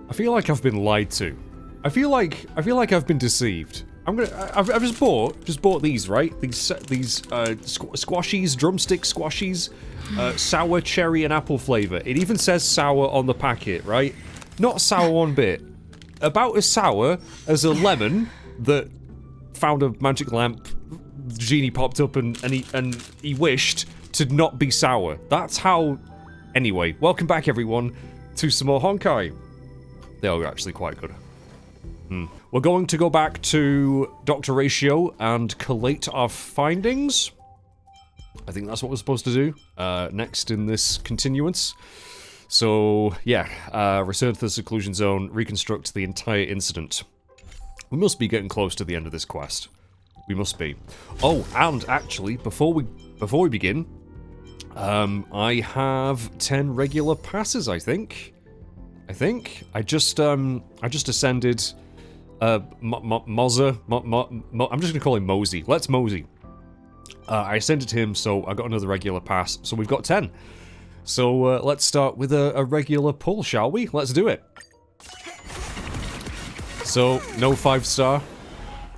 I feel like I've been lied to. I feel like I've been deceived. I've just bought these, right? These squashies, drumstick squashies, sour cherry and apple flavor. It even says sour on the packet, right? Not sour one bit. About as sour as a lemon that found a magic lamp. The genie popped up and he wished to not be sour. That's how. Anyway, welcome back everyone to some more Honkai. They are actually quite good. We're going to go back to Dr. Ratio and collate our findings. I think that's what we're supposed to do next in this continuance. So, yeah, return to the seclusion zone, reconstruct the entire incident. We must be getting close to the end of this quest. We must be. Oh, and actually, before we begin, I have 10 regular passes, I think. I just ascended Mozza. I'm just gonna call him Mosey. Let's Mosey. I ascended him, so I got another regular pass. So we've got 10. So let's start with a regular pull, shall we? Let's do it. So no 5-star.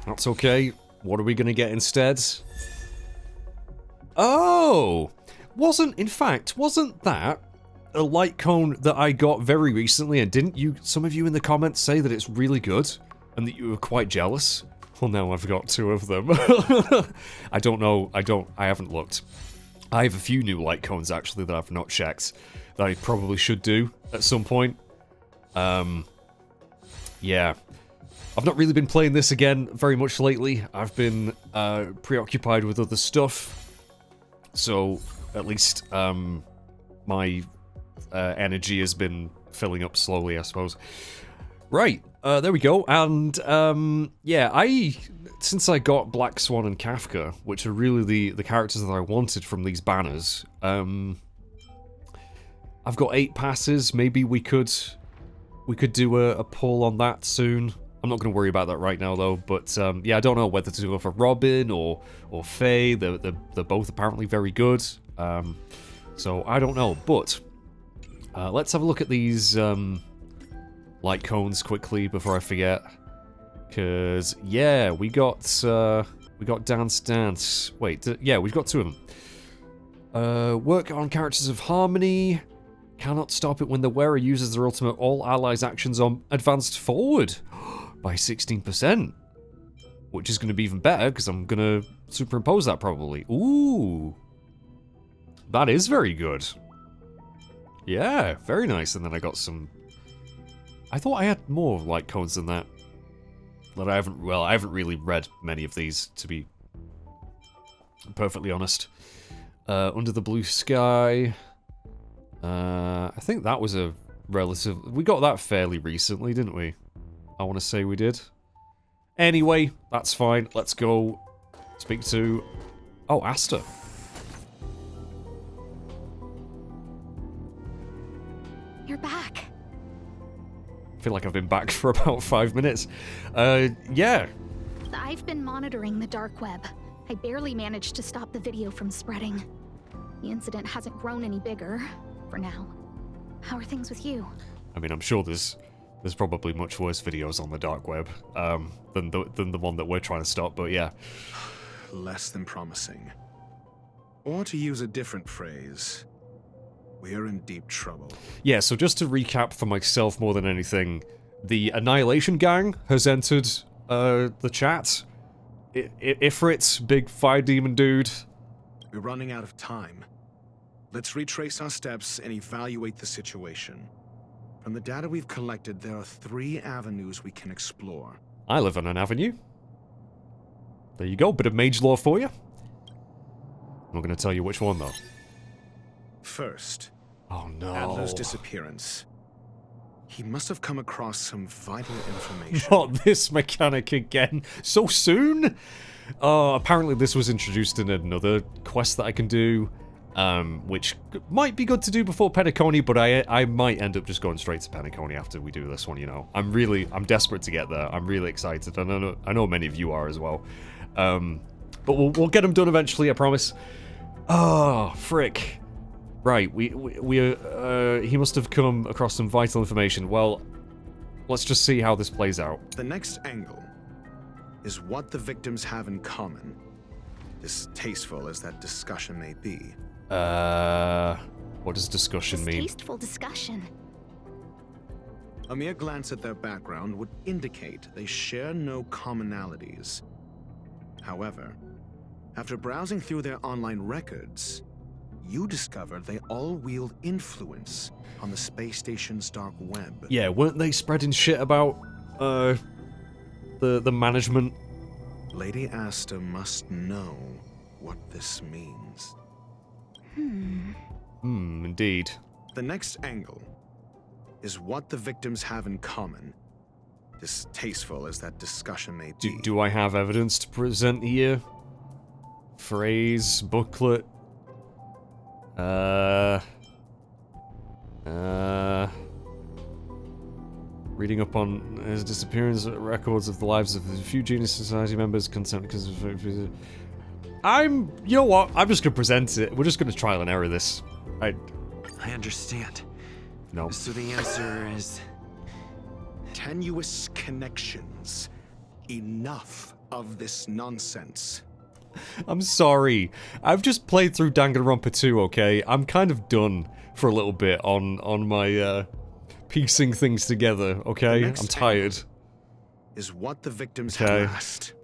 That's okay. What are we gonna get instead? Oh, wasn't that a light cone that I got very recently? And didn't you, some of you in the comments, say that it's really good and that you were quite jealous? Well, now I've got 2 of them. I don't know. I haven't looked. I have a few new light cones actually that I've not checked that I probably should do at some point. Yeah. I've not really been playing this again very much lately. I've been preoccupied with other stuff. So, at least, my energy has been filling up slowly, I suppose. Right, there we go. And, yeah, since I got Black Swan and Kafka, which are really the characters that I wanted from these banners, I've got 8 passes. Maybe we could do a poll on that soon. I'm not going to worry about that right now, though. But yeah, I don't know whether to go for Robin or Faye. They're both apparently very good. So I don't know. But let's have a look at these light cones quickly before I forget. Because yeah, we got Dance. Wait, yeah, we've got 2 of them. Work on characters of harmony. Cannot stop it when the wearer uses their ultimate. All allies' actions are advanced forward by 16%. Which is going to be even better, because I'm going to superimpose that probably. Ooh. That is very good. Yeah, very nice. And then I got some... I thought I had more light cones than that. But I haven't really read many of these, to be perfectly honest. Under the Blue Sky... I think that was a relative... We got that fairly recently, didn't we? I want to say we did. Anyway, that's fine. Let's go speak to... Oh, Asta. You're back. I feel like I've been back for about 5 minutes. Yeah. I've been monitoring the dark web. I barely managed to stop the video from spreading. The incident hasn't grown any bigger, for now. How are things with you? I mean, I'm sure there's probably much worse videos on the dark web than the one that we're trying to stop, but yeah. Less than promising. Or to use a different phrase, we're in deep trouble. Yeah, so just to recap for myself more than anything, the Annihilation Gang has entered the chat. Ifrit, big fire demon dude. We're running out of time. Let's retrace our steps and evaluate the situation. From the data we've collected, there are 3 avenues we can explore. I live on an avenue. There you go, bit of mage lore for you. I'm not going to tell you which one, though. First, oh no. Adler's disappearance. He must have come across some vital information. Not this mechanic again. So soon? Apparently this was introduced in another quest that I can do. Which might be good to do before Penacony, but I might end up just going straight to Penacony after we do this one, you know. I'm desperate to get there. I'm really excited. I know many of you are as well. But we'll get them done eventually, I promise. Oh, frick. Right, he must have come across some vital information. Well, let's just see how this plays out. The next angle is what the victims have in common, distasteful as that discussion may be. What does discussion mean? Distasteful discussion. A mere glance at their background would indicate they share no commonalities. However, after browsing through their online records, you discovered they all wield influence on the space station's dark web. Yeah, weren't they spreading shit about, the management? Lady Asta must know what this means. Indeed. The next angle is what the victims have in common, distasteful as that discussion may be. Do I have evidence to present here? Phrase, booklet. Reading up on his disappearance records of the lives of the few Genius Society members concerned because of... you know what? I'm just gonna present it. We're just gonna trial and error this. I understand. No. So the answer is... Tenuous connections. Enough of this nonsense. I'm sorry. I've just played through Danganronpa 2, okay? I'm kind of done for a little bit on my, piecing things together, okay? I'm tired. Is what the victims have last.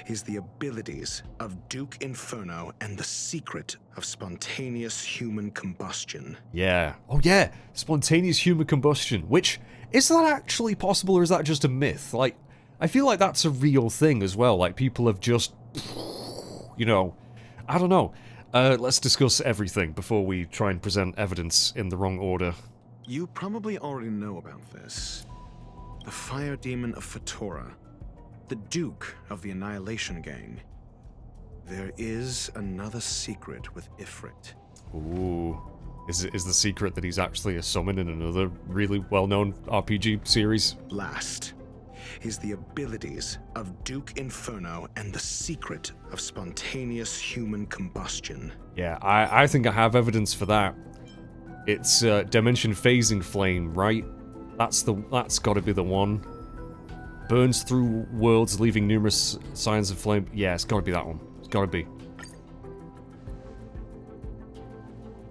Is the abilities of Duke Inferno and the secret of spontaneous human combustion. Yeah. Oh yeah, spontaneous human combustion, which, is that actually possible or is that just a myth? Like, I feel like that's a real thing as well, like people have just... You know, I don't know. Let's discuss everything before we try and present evidence in the wrong order. You probably already know about this. The fire demon of Fatora. The Duke of the Annihilation Gang. There is another secret with Ifrit. Ooh. Is the secret that he's actually a summon in another really well-known RPG series? Last is the abilities of Duke Inferno and the secret of spontaneous human combustion. Yeah, I think I have evidence for that. It's Dimension Phasing Flame, right? That's gotta be the one. Burns through worlds, leaving numerous signs of flame. Yeah, it's gotta be that one. It's gotta be.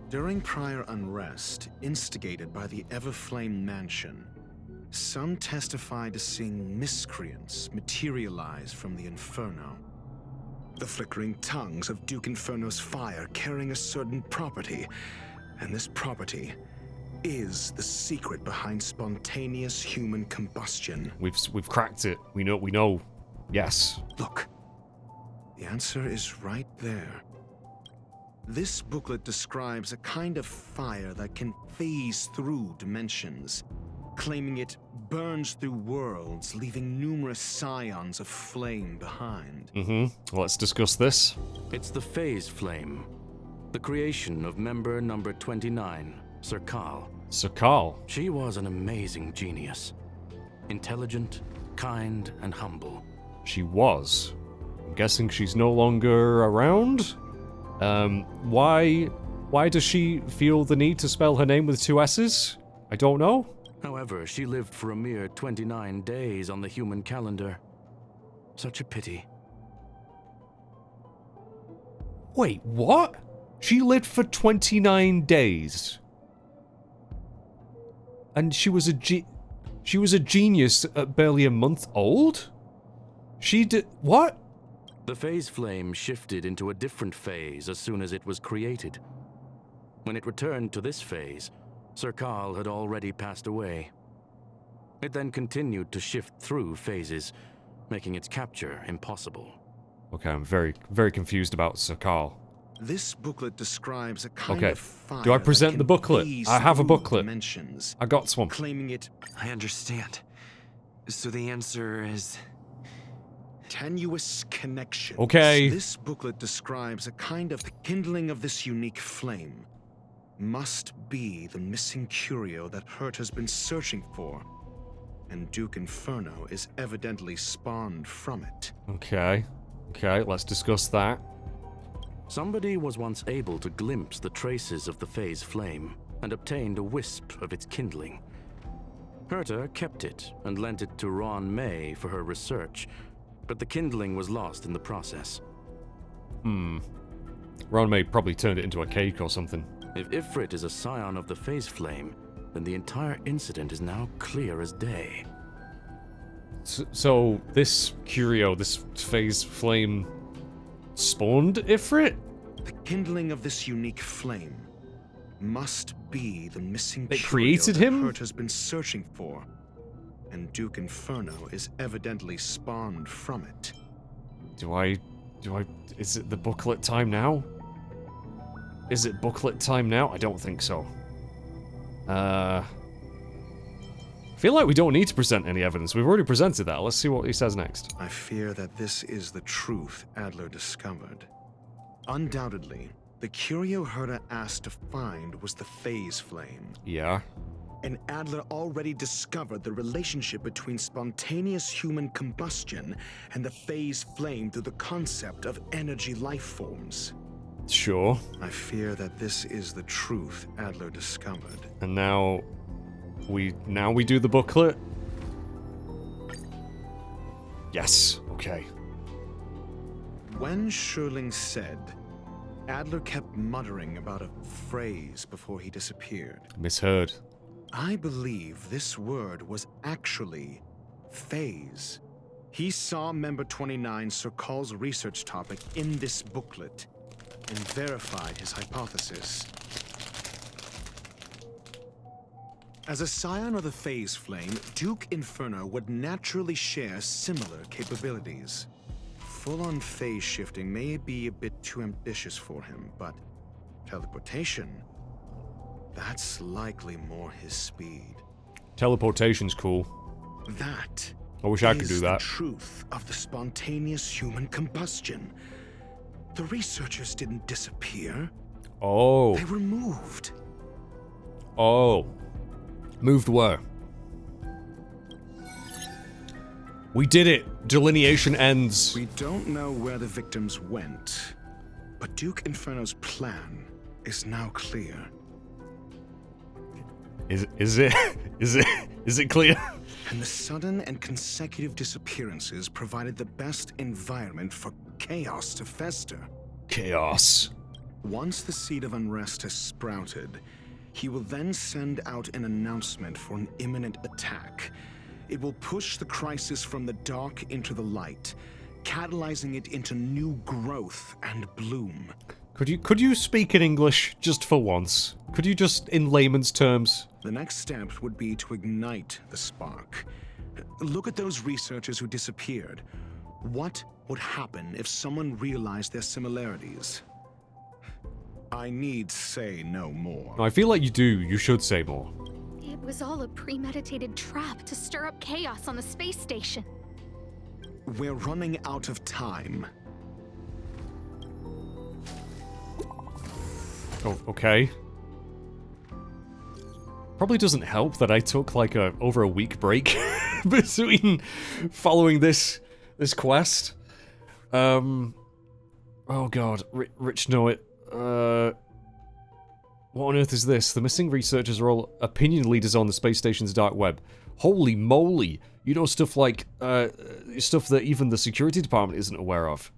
During prior unrest, instigated by the Everflame Mansion, some testified to seeing miscreants materialize from the Inferno. The flickering tongues of Duke Inferno's fire carrying a certain property, and this property is the secret behind spontaneous human combustion. We've cracked it. We know. Yes. Look, the answer is right there. This booklet describes a kind of fire that can phase through dimensions, claiming it burns through worlds, leaving numerous scions of flame behind. Let's discuss this. It's the phase flame, the creation of member number 29, Sir Carl. Sir Carl. She was an amazing genius. Intelligent, kind, and humble. She was. I'm guessing she's no longer around? Why does she feel the need to spell her name with 2 S's? I don't know. However, she lived for a mere 29 days on the human calendar. Such a pity. Wait, what? She lived for 29 days. And she was a genius at barely a month old? She did what? The phase flame shifted into a different phase as soon as it was created. When it returned to this phase, Sir Carl had already passed away. It then continued to shift through phases, making its capture impossible. Okay, I'm very, very confused about Sir Carl. This booklet describes a kind of fire. Do I present the booklet? I have a booklet. Dimensions, I got one. claiming it. I understand. So the answer is... Tenuous connections. Okay. This booklet describes a kind of... The kindling of this unique flame must be the missing curio that Hurt has been searching for. And Duke Inferno is evidently spawned from it. Okay, let's discuss that. Somebody was once able to glimpse the traces of the phase flame and obtained a wisp of its kindling. Herta kept it and lent it to Ron May for her research, but the kindling was lost in the process. Ron May probably turned it into a cake or something. If Ifrit is a scion of the phase flame, then the entire incident is now clear as day. So this curio, this phase flame, spawned Ifrit? The kindling of this unique flame must be the missing They curio created that him? Hurt has been searching for, and Duke Inferno is evidently spawned from it. Is it the booklet time now? Is it booklet time now? I don't think so. I feel like we don't need to present any evidence. We've already presented that. Let's see what he says next. I fear that this is the truth Adler discovered. Undoubtedly, the curio Herta asked to find was the phase flame. Yeah. And Adler already discovered the relationship between spontaneous human combustion and the phase flame through the concept of energy life forms. Sure. I fear that this is the truth Adler discovered. And now we do the booklet? Yes. Okay. When Schurling said, Adler kept muttering about a phrase before he disappeared. Misheard. I believe this word was actually phase. He saw Member 29 Sir Call's research topic in this booklet and verified his hypothesis. As a scion of the phase flame, Duke Inferno would naturally share similar capabilities. Full-on phase shifting may be a bit too ambitious for him, but teleportation, that's likely more his speed. Teleportation's cool. That I wish I could is do that. the truth of the spontaneous human combustion. The researchers didn't disappear. Oh. They were moved. Oh. Moved where? We did it! Delineation ends. We don't know where the victims went, but Duke Inferno's plan is now clear. Is it clear? And the sudden and consecutive disappearances provided the best environment for chaos to fester. Chaos. Once the seed of unrest has sprouted, he will then send out an announcement for an imminent attack. It will push the crisis from the dark into the light, catalyzing it into new growth and bloom. Could you speak in English just for once? Could you just, in layman's terms? The next step would be to ignite the spark. Look at those researchers who disappeared. What would happen if someone realized their similarities? I need say no more. I feel like you do. You should say more. It was all a premeditated trap to stir up chaos on the space station. We're running out of time. Oh, okay. Probably doesn't help that I took like over a week break between following this quest. Oh god, Rich know it. What on earth is this? The missing researchers are all opinion leaders on the space station's dark web. Holy moly! You know stuff like stuff that even the security department isn't aware of.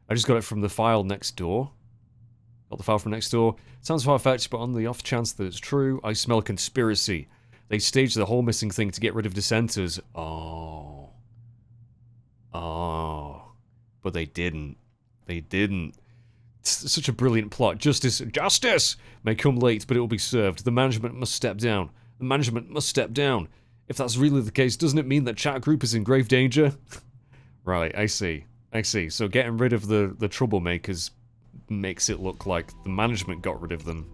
I just got it from the file next door. Got the file from next door. Sounds far-fetched, but on the off chance that it's true, I smell a conspiracy. They staged the whole missing thing to get rid of dissenters. Oh. Oh. But they didn't. They didn't. It's such a brilliant plot. Justice may come late, but it will be served. The management must step down. The management must step down. If that's really the case, doesn't it mean that chat group is in grave danger? Right, I see. I see. So getting rid of the troublemakers makes it look like the management got rid of them.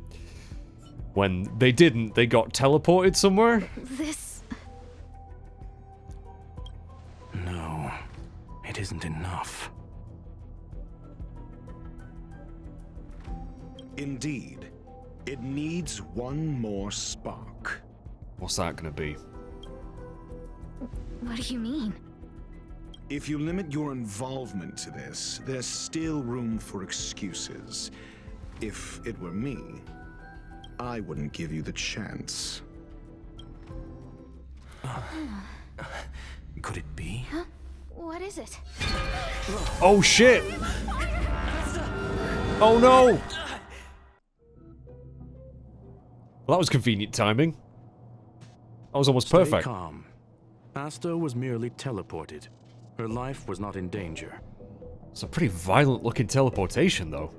When they didn't, they got teleported somewhere? This... No, it isn't enough. Indeed, it needs one more spark. What's that gonna be? What do you mean? If you limit your involvement to this, there's still room for excuses. If it were me, I wouldn't give you the chance. Could it be? Huh? What is it? Oh shit! Oh no! Well, that was convenient timing. That was almost perfect. Stay calm. Asta was merely teleported. Her life was not in danger. It's a pretty violent-looking teleportation, though.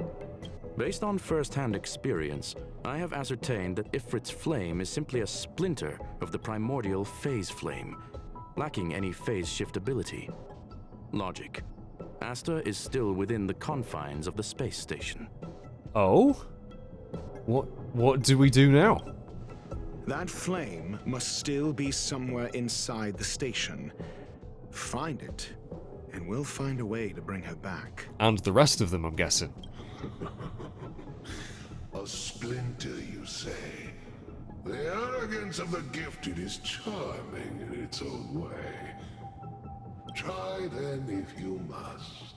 Based on first-hand experience, I have ascertained that Ifrit's flame is simply a splinter of the primordial phase flame, lacking any phase shift ability. Logic. Asta is still within the confines of the space station. Oh? What do we do now? That flame must still be somewhere inside the station. Find it, and we'll find a way to bring her back. And the rest of them, I'm guessing. A splinter, you say? The arrogance of the gifted is charming in its own way. Try then if you must.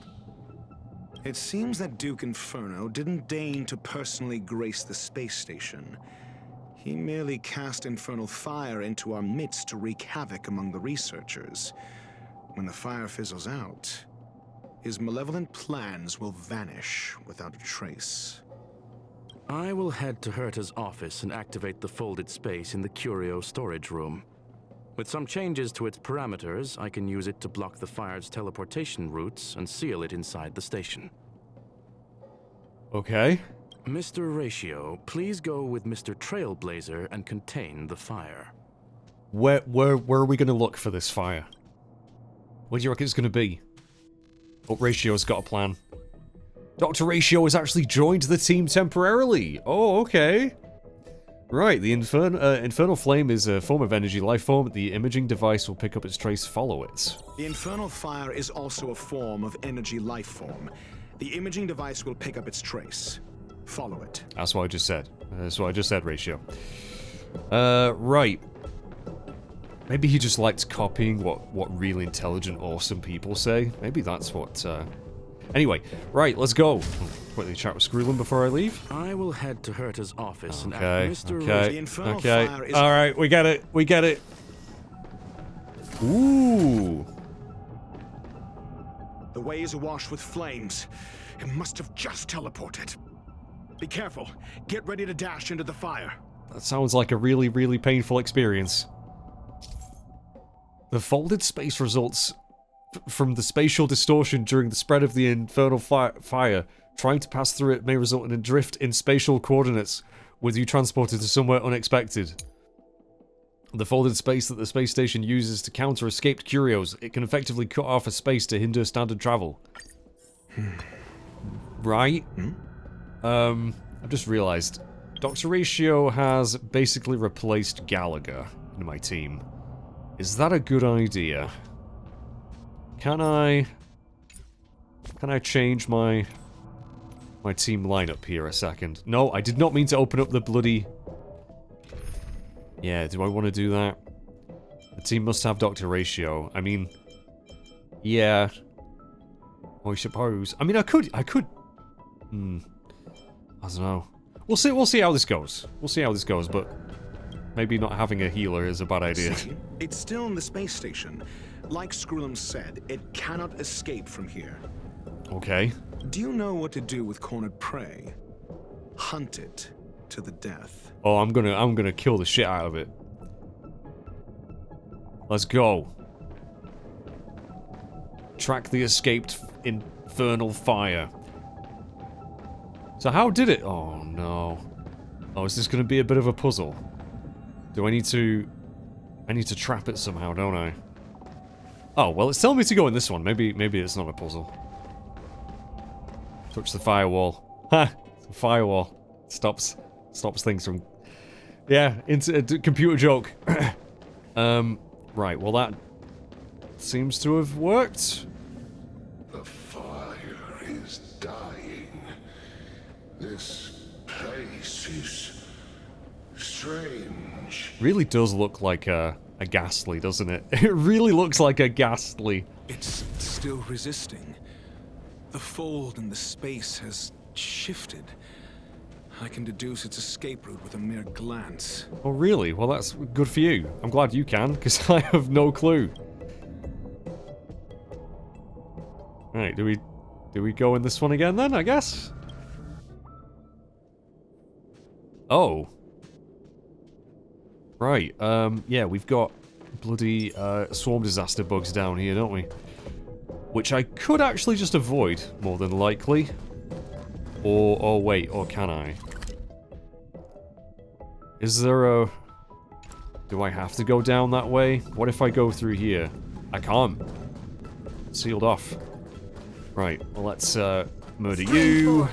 It seems that Duke Inferno didn't deign to personally grace the space station. He merely cast infernal fire into our midst to wreak havoc among the researchers. When the fire fizzles out, his malevolent plans will vanish without a trace. I will head to Herta's office and activate the folded space in the curio storage room. With some changes to its parameters, I can use it to block the fire's teleportation routes and seal it inside the station. Okay. Mr. Ratio, please go with Mr. Trailblazer and contain the fire. Where are we going to look for this fire? Where do you reckon it's going to be? But Ratio's got a plan. Dr. Ratio has actually joined the team temporarily. Oh, okay. Right, the infernal flame is a form of energy life form. The imaging device will pick up its trace, follow it. The infernal fire is also a form of energy life form. The imaging device will pick up its trace. Follow it. That's what I just said. That's what I just said, Ratio. Right. Maybe he just likes copying what really intelligent, awesome people say. Maybe that's what, Anyway, right, let's go. Quickly chat with Screwlin before I leave. I will head to Herta's office and Okay, ask Mr. okay. Alright, we get it. We get it. Ooh. The way is awash with flames. It must have just teleported. Be careful. Get ready to dash into the fire. That sounds like a really, really painful experience. The folded space results from the spatial distortion during the spread of the infernal fire. Trying to pass through it may result in a drift in spatial coordinates, with you transported to somewhere unexpected. The folded space that the space station uses to counter escaped curios, it can effectively cut off a space to hinder standard travel. Right? I've just realized. Dr. Ratio has basically replaced Gallagher in my team. Is that a good idea? Can I change my team lineup here a second? No, I did not mean to open up the bloody... Yeah, do I want to do that? The team must have Dr. Ratio. I mean... Yeah. I suppose. I mean, I could... I don't know. We'll see how this goes. We'll see how this goes, but... Maybe not having a healer is a bad idea. See? It's still in the space station. Like Screwlin said, it cannot escape from here. Okay. Do you know what to do with cornered prey? Hunt it to the death. Oh, I'm gonna kill the shit out of it. Let's go. Track the escaped infernal fire. So how did it? Oh no. Oh, is this gonna be a bit of a puzzle? Do I need to... I need to trap it somehow, don't I? Oh, well, it's telling me to go in this one. Maybe it's not a puzzle. Touch the firewall. Ha! The firewall. Stops things from... Yeah, into a computer joke. Right, well that... seems to have worked. The fire is dying. This place is strange. Really does look like a ghastly, doesn't it? It really looks like a ghastly. It's still resisting. The fold in the space has shifted. I can deduce its escape route with a mere glance. Oh, really? Well, that's good for you. I'm glad you can, because I have no clue. Right, do we go in this one again then, I guess? Oh. Right, yeah, we've got bloody swarm disaster bugs down here, don't we? Which I could actually just avoid, more than likely. Or wait, or can I? Is there a... Do I have to go down that way? What if I go through here? I can't. Sealed off. Right, well let's murder you.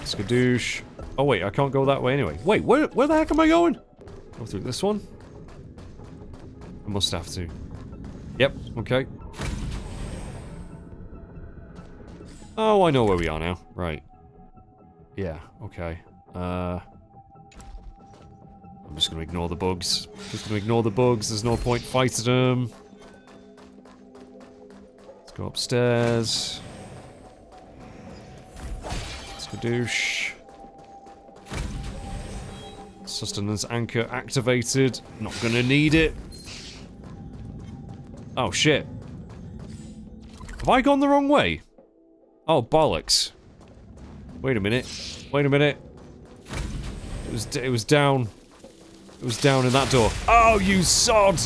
Skadoosh. Oh wait, I can't go that way anyway. Wait, where the heck am I going? Go through this one? I must have to. Yep, okay. Oh, I know where we are now. Right. Yeah, okay. I'm just gonna ignore the bugs. Just gonna ignore the bugs. There's no point fighting them. Let's go upstairs. Skadoosh. Sustenance anchor activated. Not gonna need it. Oh, shit. Have I gone the wrong way? Oh, bollocks. Wait a minute. Wait a minute. It was down. It was down in that door. Oh, you sod!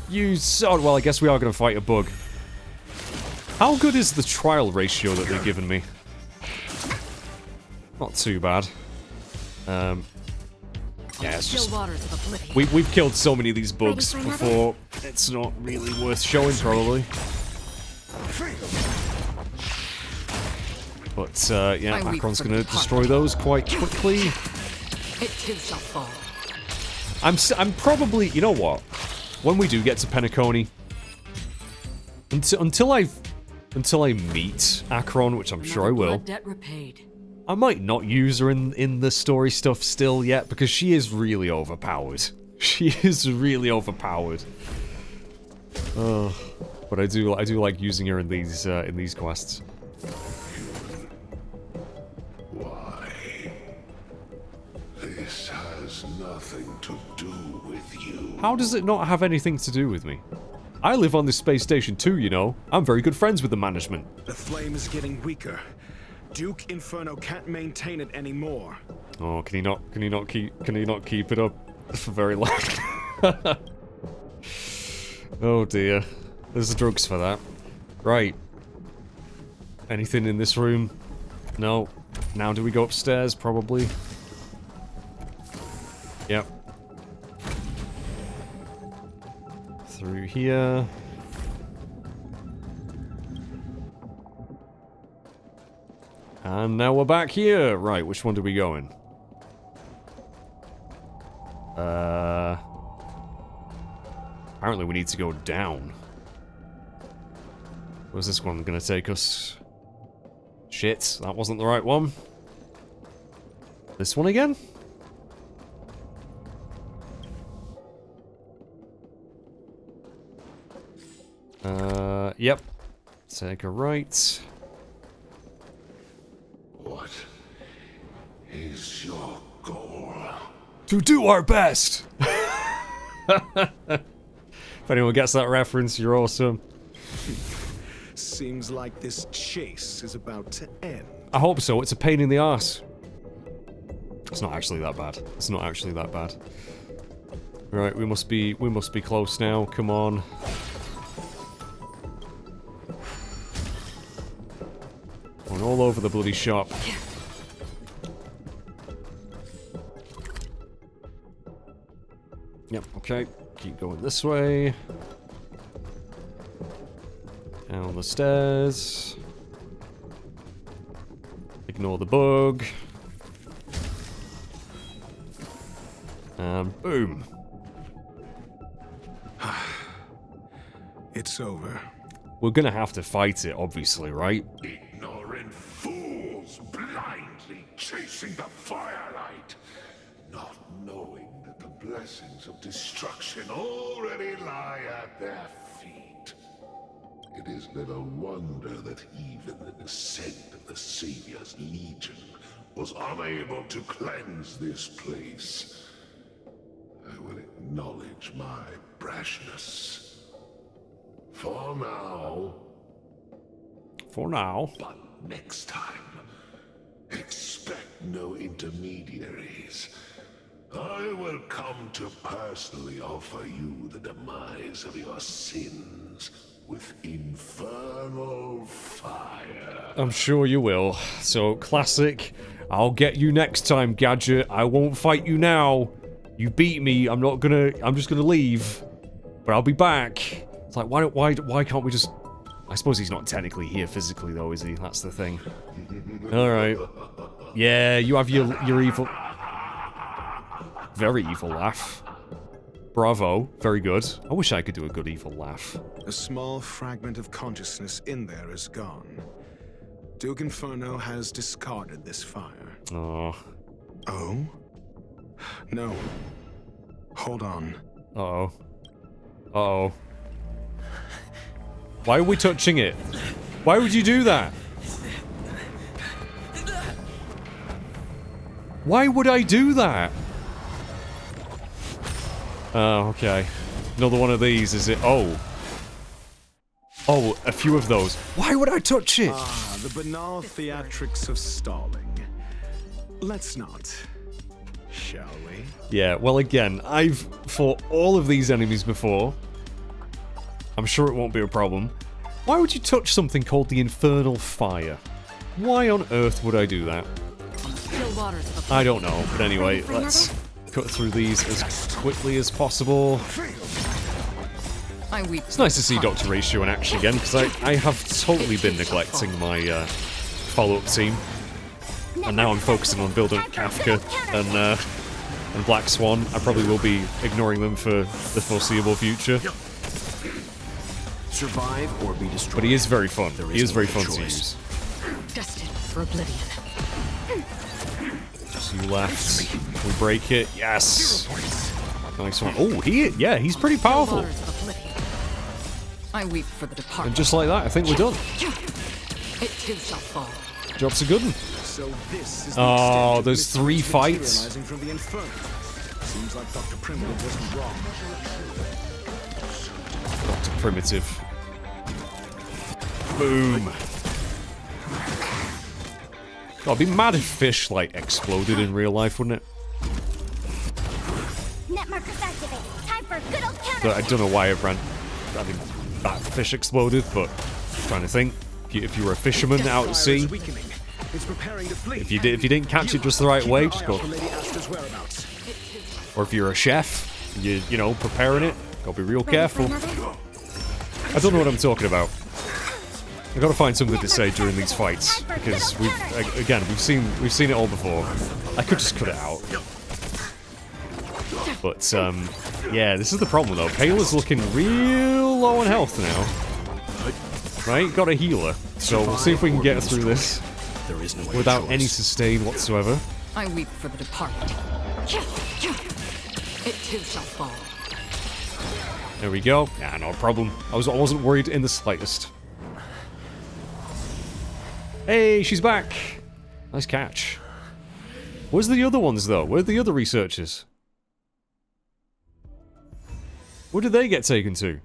You sod! Well, I guess we are going to fight a bug. How good is the trial ratio that they've given me? Not too bad. Yeah, it's just... We've killed so many of these bugs before. It's not really worth showing, probably. But, yeah, Akron's gonna destroy those quite quickly. It too shall fall. I'm probably... You know what? When we do get to Penacony... Until I meet Akron, which I'm sure I will... Debt repaid. I might not use her in the story stuff still yet, because she is really overpowered. She is really overpowered. But I do like using her in these quests. Why? This has nothing to do with you. How does it not have anything to do with me? I live on this space station too, you know. I'm very good friends with the management. The flame is getting weaker. Duke Inferno can't maintain it anymore. Oh, can he not keep it up for very long? Oh dear. There's drugs for that. Right. Anything in this room? No. Now do we go upstairs? Probably. Yep. Through here. And now we're back here. Right, which one do we go in? Apparently we need to go down. Where's this one gonna take us? Shit, that wasn't the right one. This one again? Yep. Take a right. What is your goal? To do our best! If anyone gets that reference, you're awesome. Seems like this chase is about to end. I hope so. It's a pain in the arse. It's not actually that bad. It's not actually that bad. Right, we must be close now. Come on. Going all over the bloody shop. Yep, okay. Keep going this way. Down the stairs. Ignore the bug. And boom. It's over. We're gonna have to fight it, obviously, right? Ignorant fools blindly chasing the firelight, not knowing that the blessings of destruction already lie at their feet. It is little wonder that even the descent of the Savior's Legion was unable to cleanse this place. I will acknowledge my brashness. For now. For now. But next time, expect no intermediaries. I will come to personally offer you the demise of your sins with infernal fire. I'm sure you will. So, classic. I'll get you next time, Gadget. I won't fight you now. You beat me. I'm just gonna leave. But I'll be back. It's like, why can't we just... I suppose he's not technically here physically, though, is he? That's the thing. Alright. Yeah, you have your evil... Very evil laugh. Bravo. Very good. I wish I could do a good evil laugh. A small fragment of consciousness in there is gone. Duke Inferno has discarded this fire. Oh. Oh? No. Hold on. Uh-oh. Uh-oh. Why are we touching it? Why would you do that? Why would I do that? Oh, okay. Another one of these, is it? Oh. Oh, a few of those. Why would I touch it? Ah, the banal theatrics of stalling. Let's not. Shall we? Yeah, well again, I've fought all of these enemies before. I'm sure it won't be a problem. Why would you touch something called the infernal fire? Why on earth would I do that? I don't know, but anyway, let's cut through these as quickly as possible. It's nice to see Dr. Ratio in action again, because I have totally been neglecting my follow-up team. And now I'm focusing on building Kafka and Black Swan. I probably will be ignoring them for the foreseeable future. Survive or be destroyed. But he is very fun. He is very fun to use. Destined for oblivion. So you left. Can we break it? Yes. Nice one. Oh, he's pretty powerful. I weep for the departed. And just like that, I think we're done. It too shall fall. Job's a good one. So this is the Oh, extent of there's 3 fights. materializing from the Inferno. Seems like Dr. Primitive wasn't wrong. Dr. Primitive. Boom. God, I'd be mad if fish, like, exploded in real life, wouldn't it? Net markers activated. Time for a good old counter. But I don't know why I mean, that fish exploded, but I'm trying to think. If you were a fisherman out at sea, if you didn't catch it just the right way, just go. Or if you're a chef, you know, preparing it, gotta be real careful. I don't know what I'm talking about. I gotta find something to say during these fights because we've seen it all before. I could just cut it out. But yeah, this is the problem though. Kayla's looking real low on health now. Right, got a healer, so we'll see if we can get through this without any sustain whatsoever. I weep for the departed. It too shall fall. There we go. Nah, no problem. I wasn't worried in the slightest. Hey, she's back. Nice catch. Where's the other ones though? Where are the other researchers? Where did they get taken to?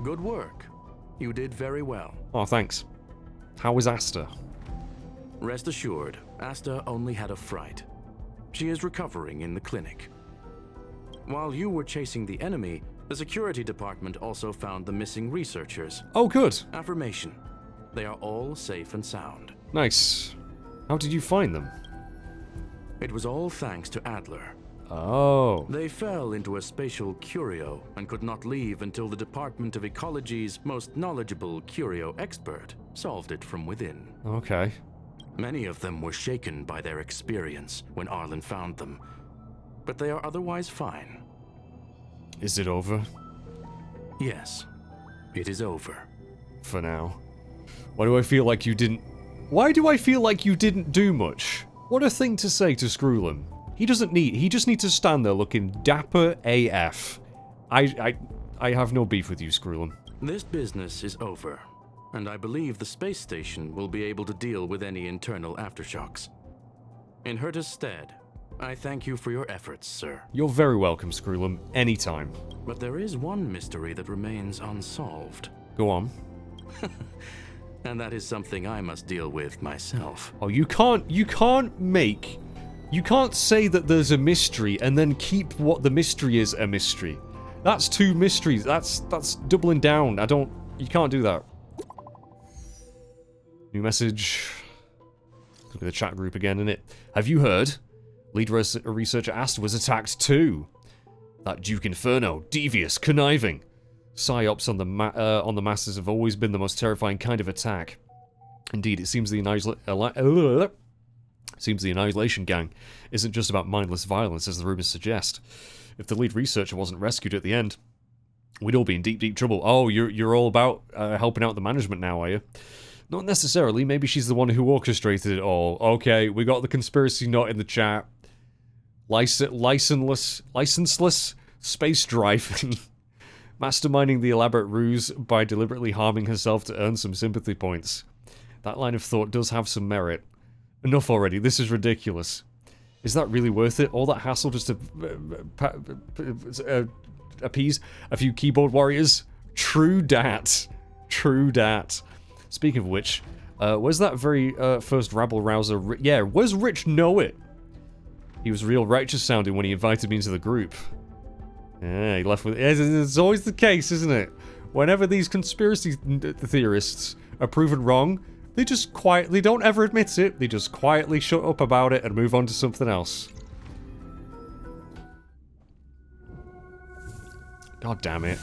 Good work. You did very well. Oh, thanks. How is Asta? Rest assured, Asta only had a fright. She is recovering in the clinic. While you were chasing the enemy, the security department also found the missing researchers. Oh, good. Affirmation. They are all safe and sound. Nice. How did you find them? It was all thanks to Adler. Oh. They fell into a spatial curio and could not leave until the Department of Ecology's most knowledgeable curio expert solved it from within. Okay. Many of them were shaken by their experience when Arlen found them, but they are otherwise fine. Is it over? Yes, it is over. For now. Why do I feel like you didn't... Why do I feel like you didn't do much? What a thing to say to Skrullum. He just needs to stand there looking dapper AF. I have no beef with you, Skrullum. This business is over. and I believe the space station will be able to deal with any internal aftershocks. In Herta's stead, I thank you for your efforts, sir. You're very welcome, Screwlum. Anytime. But there is one mystery that remains unsolved. Go on. And that is something I must deal with myself. Oh, you can't say that there's a mystery and then keep what the mystery is a mystery. That's two mysteries. That's doubling down. You can't do that. New message. Look at the chat group again, innit? Have you heard? Lead researcher Asta was attacked too. That Duke Inferno, devious, conniving. Psyops on the masses have always been the most terrifying kind of attack. Indeed, it seems the Annihilation Gang isn't just about mindless violence, as the rumors suggest. If the lead researcher wasn't rescued at the end, we'd all be in deep, deep trouble. Oh, you're all about helping out the management now, are you? Not necessarily. Maybe she's the one who orchestrated it all. Okay, we got the conspiracy nut in the chat. Licenseless space driving. Masterminding the elaborate ruse by deliberately harming herself to earn some sympathy points. That line of thought does have some merit. Enough already, this is ridiculous. Is that really worth it? All that hassle just to appease a few keyboard warriors? True dat. True dat. Speaking of which, where's that very first rabble-rouser? Yeah, where's Rich Know It? He was real righteous sounding when he invited me into the group. Yeah, he left with... It's always the case, isn't it? Whenever these conspiracy theorists are proven wrong, they just quietly don't ever admit it. They just quietly shut up about it and move on to something else. God damn it.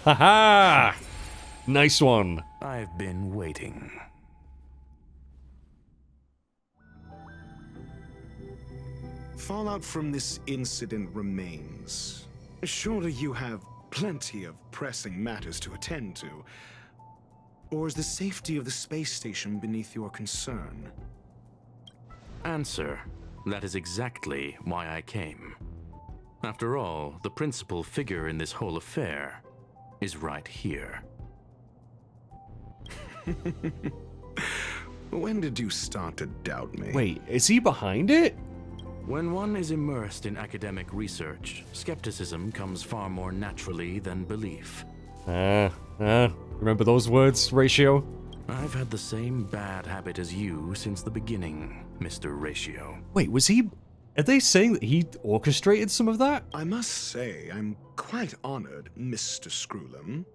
Haha! Nice one. I've been waiting. Fallout from this incident remains. Surely you have plenty of pressing matters to attend to. Or is the safety of the space station beneath your concern? Answer. That is exactly why I came. After all, the principal figure in this whole affair is right here. When did you start to doubt me? Wait, is he behind it? When one is immersed in academic research, skepticism comes far more naturally than belief. Remember those words, Ratio? I've had the same bad habit as you since the beginning, Mr. Ratio. Wait, was he... Are they saying that he orchestrated some of that? I must say, I'm quite honored, Mr. Screwlum.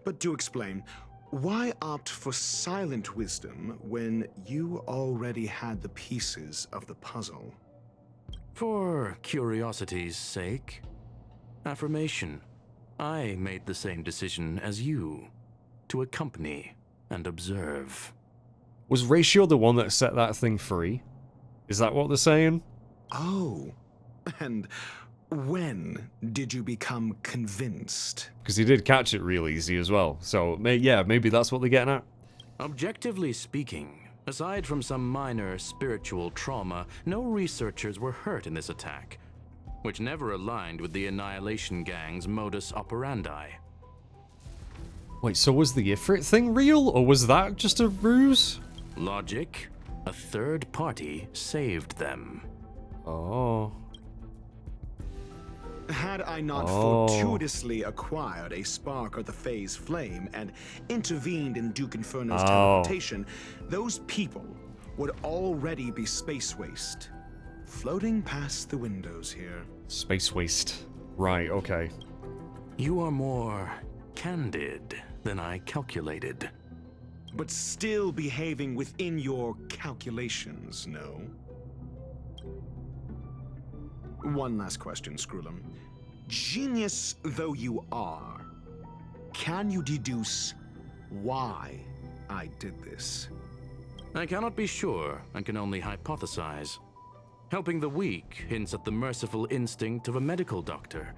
But do explain, why opt for silent wisdom when you already had the pieces of the puzzle? For curiosity's sake. Affirmation. I made the same decision as you. To accompany and observe. Was Ratio the one that set that thing free? Is that what they're saying? Oh, and when did you become convinced? Because he did catch it real easy as well. So, yeah, maybe that's what they're getting at. Objectively speaking, aside from some minor spiritual trauma, no researchers were hurt in this attack, which never aligned with the Annihilation Gang's modus operandi. Wait, so was the Ifrit thing real, or was that just a ruse? Logic? A third party saved them. Oh. Had I not fortuitously acquired a spark of the phase flame and intervened in Duke Inferno's teleportation, those people would already be space waste, floating past the windows here. Space waste. Right, okay. You are more candid than I calculated. But still behaving within your calculations, no? One last question, Screwlum. Genius though you are, can you deduce why I did this? I cannot be sure and can only hypothesize. Helping the weak hints at the merciful instinct of a medical doctor,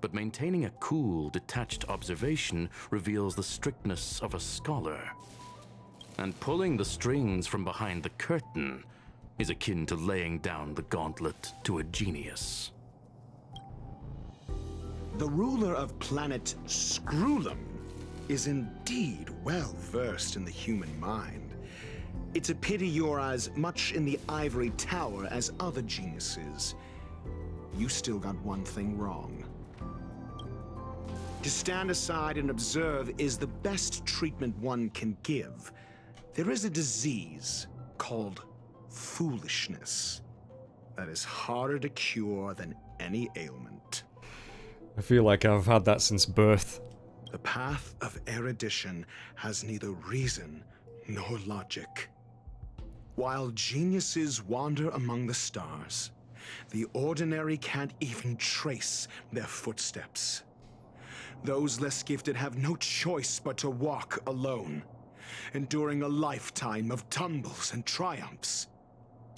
but maintaining a cool, detached observation reveals the strictness of a scholar. and pulling the strings from behind the curtain is akin to laying down the gauntlet to a genius. The ruler of planet Screwlum is indeed well versed in the human mind. It's a pity you're as much in the ivory tower as other geniuses. You still got one thing wrong. To stand aside and observe is the best treatment one can give. There is a disease called foolishness that is harder to cure than any ailment. I feel like I've had that since birth. The path of erudition has neither reason nor logic. While geniuses wander among the stars, the ordinary can't even trace their footsteps. Those less gifted have no choice but to walk alone, enduring a lifetime of tumbles and triumphs.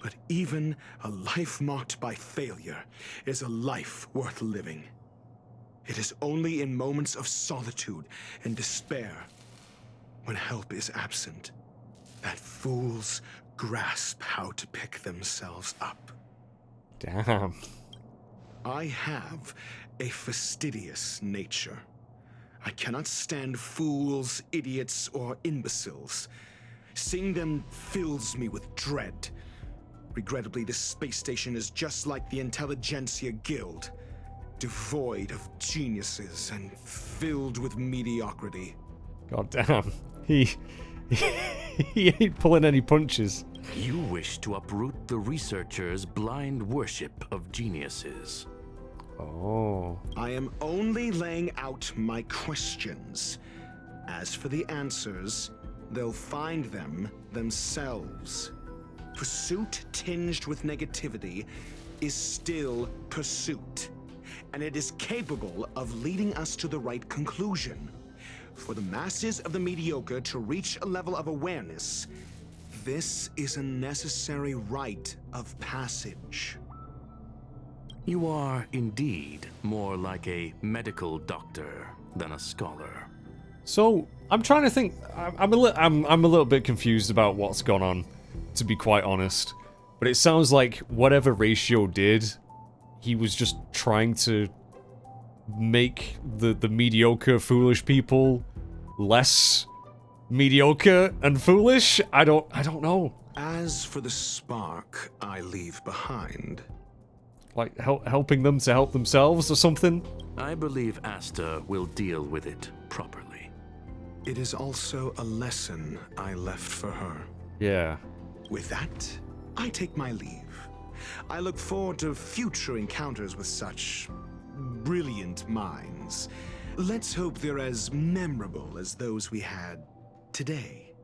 But even a life marked by failure is a life worth living. It is only in moments of solitude and despair, when help is absent, that fools grasp how to pick themselves up. Damn. I have a fastidious nature. I cannot stand fools, idiots, or imbeciles. Seeing them fills me with dread. Regrettably, this space station is just like the Intelligentsia Guild, devoid of geniuses and filled with mediocrity. God damn. He ain't pulling any punches. You wish to uproot the researchers' blind worship of geniuses. Oh. I am only laying out my questions. As for the answers, they'll find them themselves. Pursuit tinged with negativity is still pursuit, and it is capable of leading us to the right conclusion. For the masses of the mediocre to reach a level of awareness, this is a necessary rite of passage. You are indeed more like a medical doctor than a scholar. So, I'm trying to think. I'm a little bit confused about what's gone on, to be quite honest. But it sounds like whatever Ratio did, he was just trying to make the mediocre, foolish people less mediocre and foolish. I don't know. As for the spark I leave behind, Like helping them to help themselves or something. I believe Asta will deal with it properly. it is also a lesson I left for her. Yeah. With that, I take my leave. I look forward to future encounters with such brilliant minds. Let's hope they're as memorable as those we had today.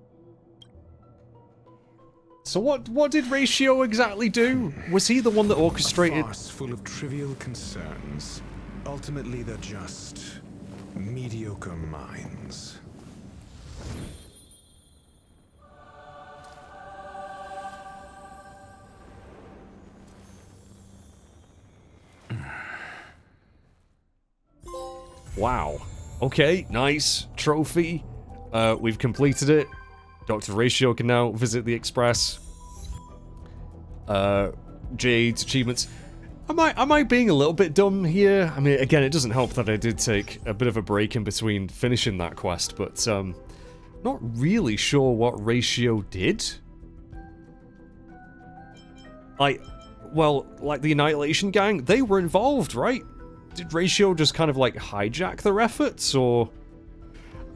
So what did Ratio exactly do? Was he the one that orchestrated? A farce full of trivial concerns. Ultimately, they're just mediocre minds. Wow. Okay, nice. Trophy. We've completed it. Dr. Ratio can now visit the Express. Jade's achievements. Am I being a little bit dumb here? I mean, again, it doesn't help that I did take a bit of a break in between finishing that quest, but not really sure what Ratio did. Like the Annihilation Gang, they were involved, right? Did Ratio just kind of like hijack their efforts, or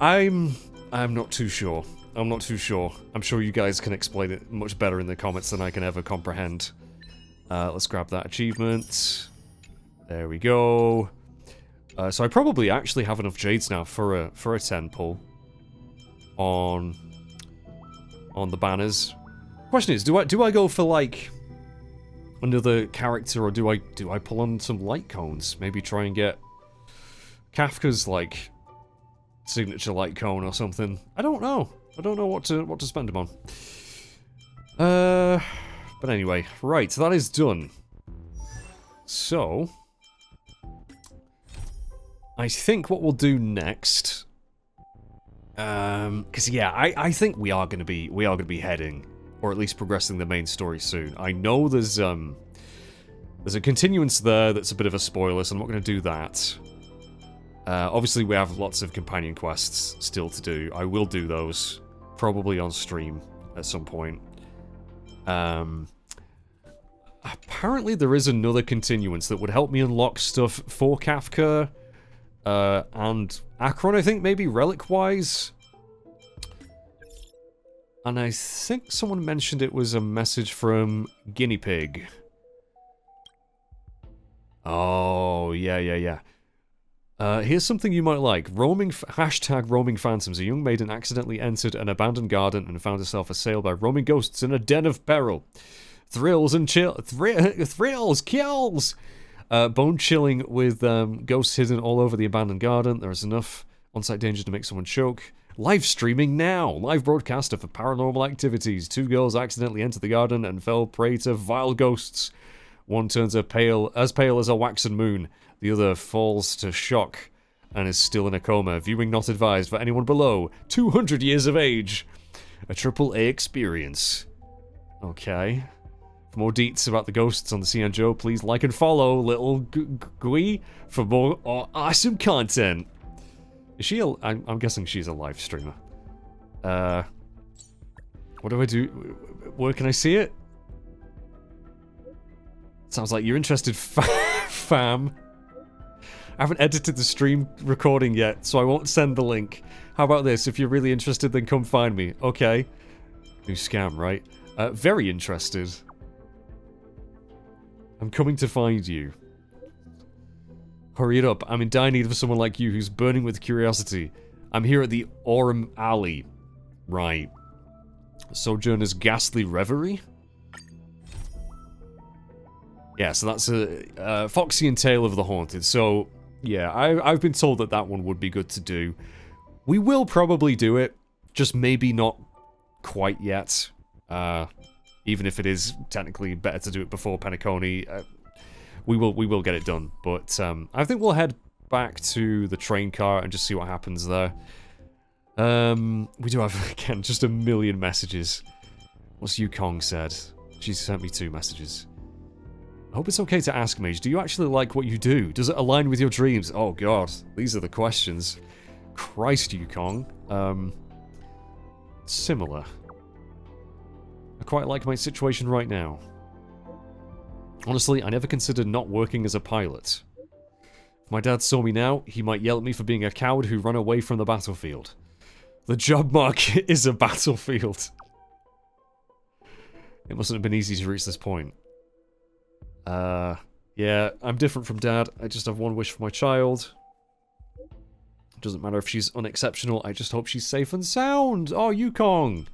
I'm not too sure. I'm not too sure. I'm sure you guys can explain it much better in the comments than I can ever comprehend. Let's grab that achievement. There we go. So I probably actually have enough Jades now for a 10 pull on the banners. Question is, do I go for like another character, or do I pull on some light cones? Maybe try and get Kafka's like signature light cone or something. I don't know. I don't know what to spend them on. But anyway, right, that is done. So I think what we'll do next Because yeah, I think we are gonna be heading, or at least progressing the main story soon. I know there's a continuance there that's a bit of a spoiler, so I'm not gonna do that. Obviously, we have lots of companion quests still to do. I will do those, probably on stream at some point. Apparently, there is another continuance that would help me unlock stuff for Kafka and Akron, I think, maybe relic-wise. And I think someone mentioned it was a message from Guinea Pig. Oh, yeah. Here's something you might like. Hashtag roaming phantoms. A young maiden accidentally entered an abandoned garden and found herself assailed by roaming ghosts in a den of peril. Thrills and kills! Bone chilling with ghosts hidden all over the abandoned garden. There is enough on-site danger to make someone choke. Live streaming now! Live broadcaster for paranormal activities. 2 girls accidentally entered the garden and fell prey to vile ghosts. One turns as pale as a waxen moon. The other falls to shock and is still in a coma. Viewing not advised for anyone below 200 years of age. A AAA experience. Okay. For more deets about the ghosts on the Cian Joe, please like and follow Little Gui for more awesome content. Is she a... I'm guessing she's a live streamer. What do I do? Where can I see it? Sounds like you're interested, fam. I haven't edited the stream recording yet, so I won't send the link. How about this? If you're really interested, then come find me. Okay. New scam, right? Very interested. I'm coming to find you. Hurry it up. I'm in dire need of someone like you who's burning with curiosity. I'm here at the Aurum Alley. Right. Sojourner's Ghastly Reverie? Yeah, so that's a Foxy and Tale of the Haunted. So, yeah, I've been told that that one would be good to do. We will probably do it, just maybe not quite yet. Even if it is technically better to do it before Penacony, we will get it done. But I think we'll head back to the train car and just see what happens there. We do have, again, just a million messages. What's Yukong said? She sent me 2 messages. I hope it's okay to ask, Mage, do you actually like what you do? Does it align with your dreams? Oh god, these are the questions. Christ, Yukong. Similar. I quite like my situation right now. Honestly, I never considered not working as a pilot. If my dad saw me now, he might yell at me for being a coward who ran away from the battlefield. The job market is a battlefield. It mustn't have been easy to reach this point. Yeah, I'm different from Dad. I just have one wish for my child. It doesn't matter if she's unexceptional, I just hope she's safe and sound! Oh, Yukong!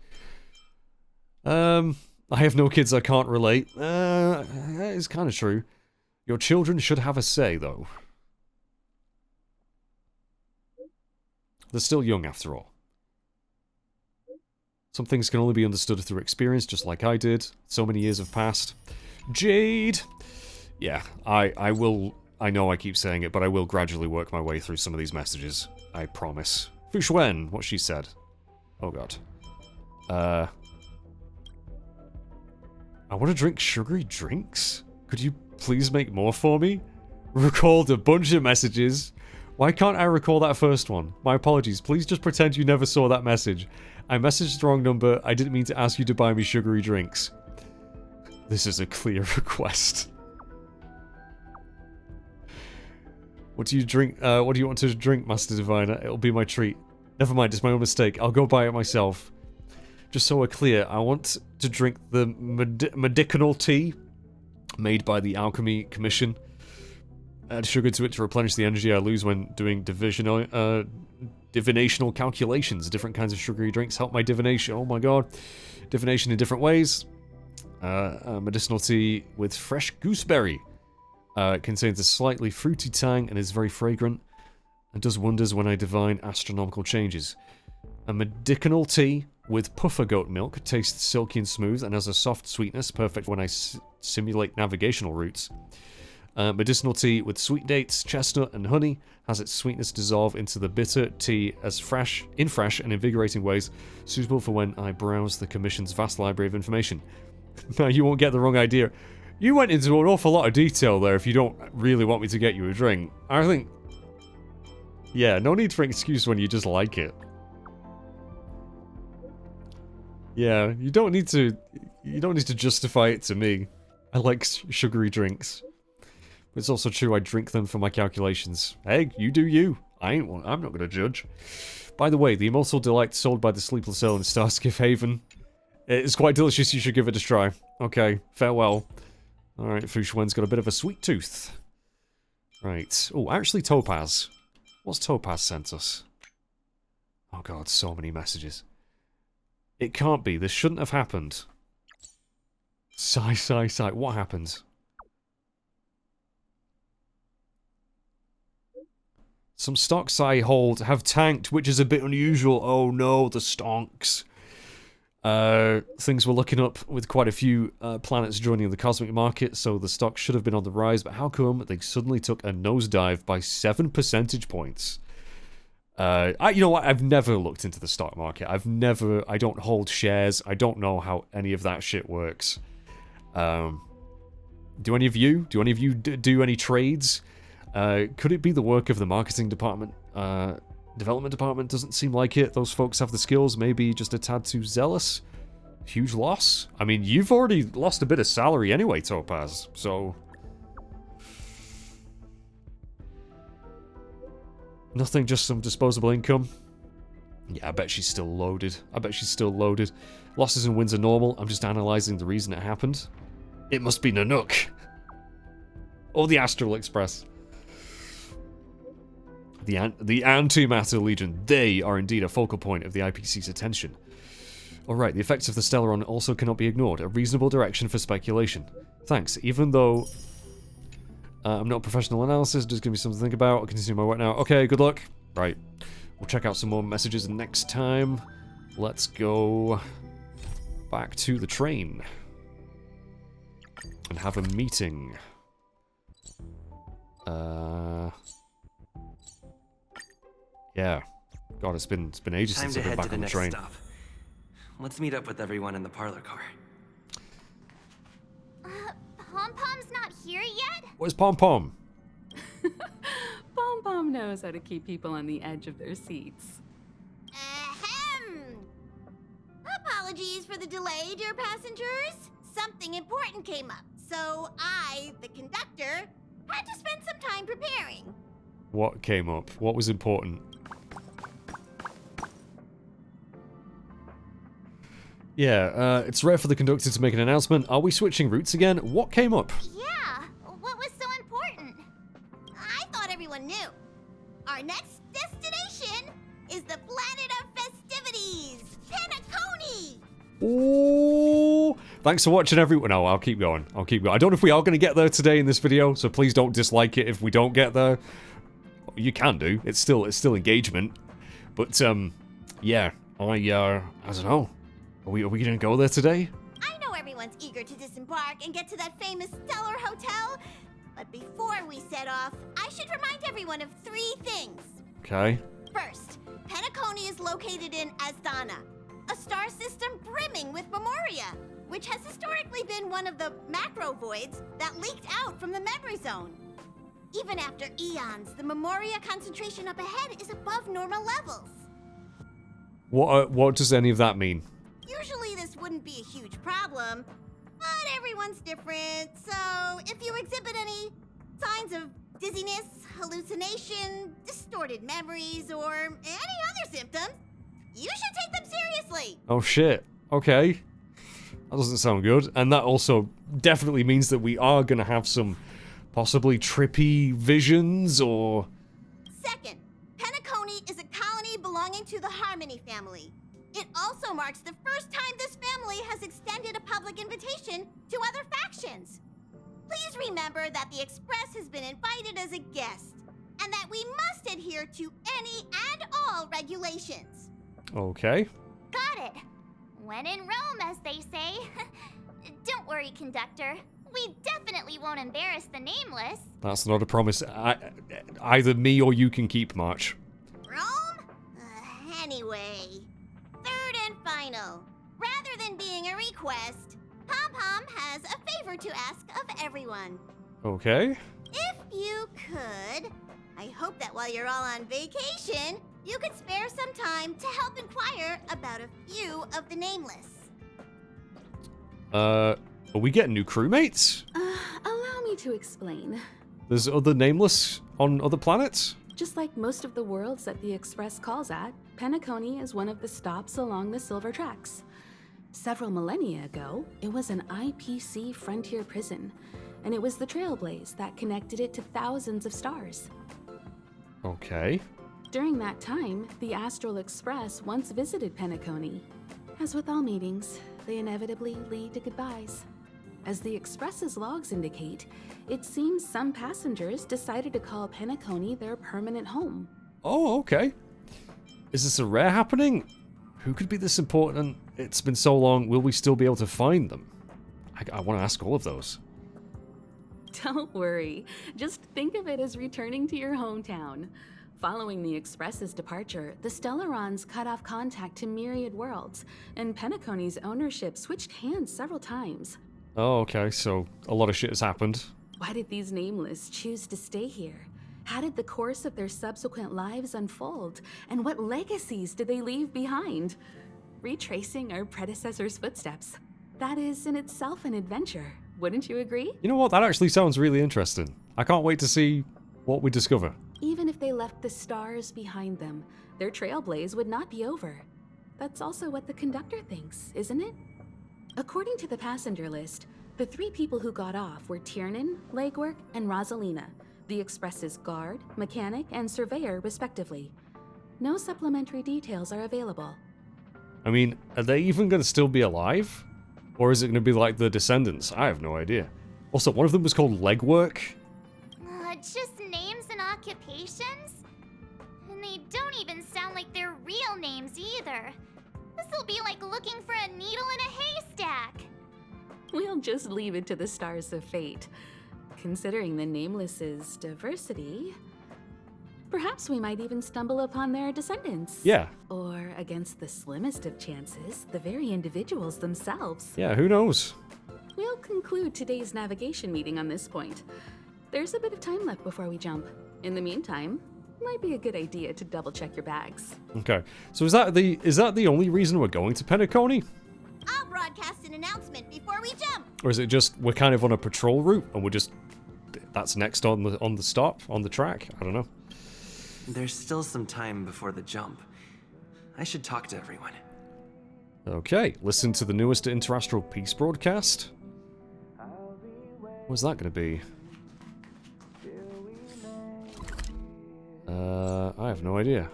I have no kids, I can't relate. That is kind of true. Your children should have a say, though. They're still young, after all. Some things can only be understood through experience, just like I did. So many years have passed. Jade! Yeah, I will... I know I keep saying it, but I will gradually work my way through some of these messages. I promise. Fushwen, what she said. Oh god. I want to drink sugary drinks? Could you please make more for me? Recalled a bunch of messages. Why can't I recall that first one? My apologies. Please just pretend you never saw that message. I messaged the wrong number. I didn't mean to ask you to buy me sugary drinks. This is a clear request. What do you drink? What do you want to drink, Master Diviner? It'll be my treat. Never mind, it's my own mistake. I'll go buy it myself. Just so we're clear, I want to drink the medicinal tea made by the Alchemy Commission. Add sugar to it to replenish the energy I lose when doing divinational calculations. Different kinds of sugary drinks help my divination. Oh my god. Divination in different ways. Medicinal tea with fresh gooseberry. Contains a slightly fruity tang and is very fragrant. And does wonders when I divine astronomical changes. A medicinal tea with puffer goat milk. Tastes silky and smooth and has a soft sweetness. Perfect when I simulate navigational routes. Medicinal tea with sweet dates, chestnut, and honey has its sweetness dissolve into the bitter tea as fresh and invigorating ways, suitable for when I browse the Commission's vast library of information. Now, you won't get the wrong idea. You went into an awful lot of detail there if you don't really want me to get you a drink. I think... Yeah, no need for an excuse when you just like it. Yeah, you don't need to justify it to me. I like sugary drinks. But it's also true I drink them for my calculations. Hey, you do you. I'm not gonna judge. By the way, the Immortal Delight sold by the Sleepless Earl in Starskiff Haven. It's quite delicious, you should give it a try. Okay, farewell. Alright, Fushwen's got a bit of a sweet tooth. Right. Oh, actually Topaz. What's Topaz sent us? Oh god, so many messages. It can't be. This shouldn't have happened. Sigh. What happened? Some stocks I hold have tanked, which is a bit unusual. Oh no, the stonks. Things were looking up with quite a few planets joining the cosmic market, so the stock should have been on the rise, but how come they suddenly took a nosedive by 7 percentage points? You know what? I've never looked into the stock market. I don't hold shares. I don't know how any of that shit works. Do any of you do any trades? Could it be the work of the marketing department? Development department doesn't seem like it. Those folks have the skills, maybe just a tad too zealous. Huge loss. I mean, you've already lost a bit of salary anyway, Topaz, so... Nothing, just some disposable income. Yeah, I bet she's still loaded. Losses and wins are normal. I'm just analysing the reason it happened. It must be Nanook. Or the Astral Express. The Antimatter Legion, they are indeed a focal point of the IPC's attention. Alright, the effects of the Stellaron also cannot be ignored. A reasonable direction for speculation. Thanks, even though I'm not professional analysis, just give me something to think about. I'll continue my work now. Okay, good luck. Right, we'll check out some more messages next time. Let's go back to the train. And have a meeting. Yeah. God, it's been ages since I've been back on the train. Stop. Let's meet up with everyone in the parlor car. Pom-Pom's not here yet? Where's Pom-Pom? Pom-Pom knows how to keep people on the edge of their seats. Ahem! Apologies for the delay, dear passengers. Something important came up, so I, the conductor, had to spend some time preparing. What came up? What was important? Yeah, it's rare for the conductor to make an announcement. Are we switching routes again? What came up? Yeah, what was so important? I thought everyone knew. Our next destination is the planet of festivities, Penacony! Ooh! Thanks for watching, everyone. No, I'll keep going. I don't know if we are going to get there today in this video, so please don't dislike it if we don't get there. You can do. It's still engagement. But, yeah. I don't know. Are we gonna go there today? I know everyone's eager to disembark and get to that famous Stellar Hotel, but before we set off, I should remind everyone of 3 things. Okay. First, Penacony is located in Asdana, a star system brimming with Memoria, which has historically been one of the macro voids that leaked out from the memory zone. Even after eons, the Memoria concentration up ahead is above normal levels. What does any of that mean? Usually this wouldn't be a huge problem, but everyone's different, so if you exhibit any signs of dizziness, hallucination, distorted memories, or any other symptoms, you should take them seriously. Oh shit. Okay. That doesn't sound good. And that also definitely means that we are gonna have some possibly trippy visions, or... Second, Penacony is a colony belonging to the Harmony family. It also marks the first time this family has extended a public invitation to other factions. Please remember that the Express has been invited as a guest, and that we must adhere to any and all regulations. Okay. Got it. When in Rome, as they say. Don't worry, conductor. We definitely won't embarrass the Nameless. That's not a promise either me or you can keep, March. Rome? Anyway, third and final. Rather than being a request, Pom-Pom has a favor to ask of everyone. Okay. If you could, I hope that while you're all on vacation, you could spare some time to help inquire about a few of the Nameless. Are we getting new crewmates? Allow me to explain. There's other Nameless on other planets? Just like most of the worlds that the Express calls at, Penacony is one of the stops along the Silver Tracks. Several millennia ago, it was an IPC frontier prison, and it was the Trailblaze that connected it to thousands of stars. Okay. During that time, the Astral Express once visited Penacony. As with all meetings, they inevitably lead to goodbyes. As the Express's logs indicate, it seems some passengers decided to call Penacony their permanent home. Oh, okay. Is this a rare happening? Who could be this important? It's been so long, will we still be able to find them? I want to ask all of those. Don't worry, just think of it as returning to your hometown. Following the Express's departure, the Stellarons cut off contact to myriad worlds, and Penacony's ownership switched hands several times. Oh, okay, so a lot of shit has happened. Why did these Nameless choose to stay here? How did the course of their subsequent lives unfold? And what legacies did they leave behind? Retracing our predecessors' footsteps. That is in itself an adventure, wouldn't you agree? You know what, that actually sounds really interesting. I can't wait to see what we discover. Even if they left the stars behind them, their trailblaze would not be over. That's also what the conductor thinks, isn't it? According to the passenger list, the 3 people who got off were Tiernan, Legwork, and Rosalina, the Express's guard, mechanic, and surveyor, respectively. No supplementary details are available. I mean, are they even going to still be alive? Or is it going to be like the Descendants? I have no idea. Also, one of them was called Legwork. Just names and occupations? And they don't even sound like their real names either. This'll be like looking for a needle in a haystack. We'll just leave it to the stars of fate. Considering the Nameless's diversity, perhaps we might even stumble upon their descendants. Yeah. Or, against the slimmest of chances, the very individuals themselves. Yeah, who knows? We'll conclude today's navigation meeting on this point. There's a bit of time left before we jump. In the meantime, might be a good idea to double-check your bags. Okay, so is that the only reason we're going to Penacony? I'll broadcast an announcement before we jump. Or is it just we're kind of on a patrol route and we're just that's next on the stop on the track? I don't know. There's still some time before the jump. I should talk to everyone. Okay, listen to the newest Interastral Peace broadcast. What's that going to be? I have no idea.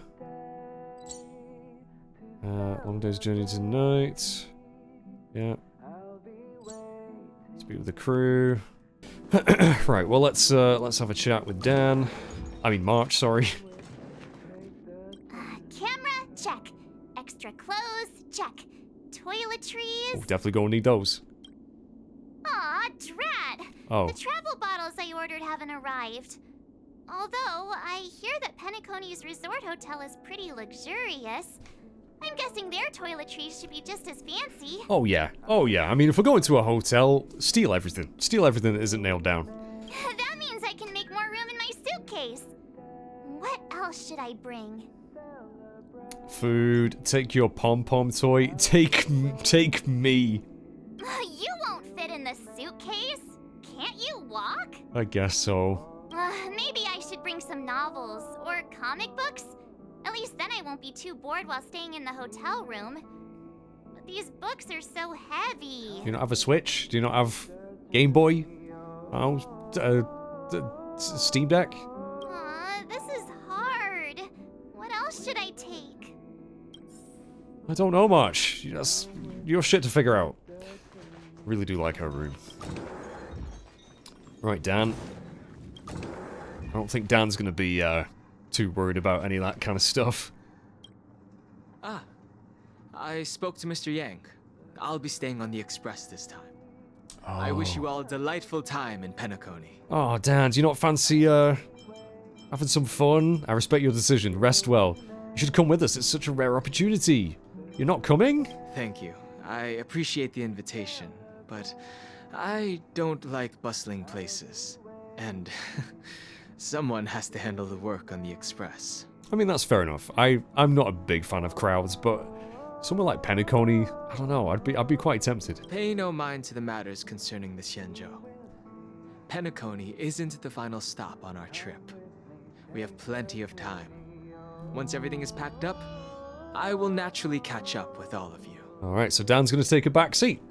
Long day's journey tonight. Yeah. Speak with the crew. Right, well let's have a chat with Dan. I mean March, sorry. Camera, check. Extra clothes, check. Toiletries. Oh, definitely gonna need those. Aw, drat. Oh. The travel bottles I ordered haven't arrived. Although, I hear that Penacony's resort hotel is pretty luxurious. I'm guessing their toiletries should be just as fancy. Oh yeah. Oh yeah. I mean, if we're going to a hotel, steal everything. Steal everything that isn't nailed down. That means I can make more room in my suitcase. What else should I bring? Food. Take your pom-pom toy. Take me. You won't fit in the suitcase. Can't you walk? I guess so. Maybe I should bring some novels or comic books. At least then I won't be too bored while staying in the hotel room. But these books are so heavy. Do you not have a Switch? Do you not have Game Boy? Oh, Steam Deck? This is hard. What else should I take? I don't know much. That's your shit to figure out. Really do like her room. Right, Dan. I don't think Dan's gonna be too worried about any of that kind of stuff. I spoke to Mr. Yang. I'll be staying on the Express this time. I wish you all a delightful time in Penacony. Oh, Dan, do you not fancy, having some fun? I respect your decision. Rest well. You should come with us. It's such a rare opportunity. You're not coming? Thank you. I appreciate the invitation, but I don't like bustling places. And someone has to handle the work on the Express. I mean, that's fair enough. I'm not a big fan of crowds, but somewhere like Penacony, I don't know, I'd be quite tempted. Pay no mind to the matters concerning the Xianzhou. Penacony isn't the final stop on our trip. We have plenty of time. Once everything is packed up, I will naturally catch up with all of you. Alright, so Dan's gonna take a back seat.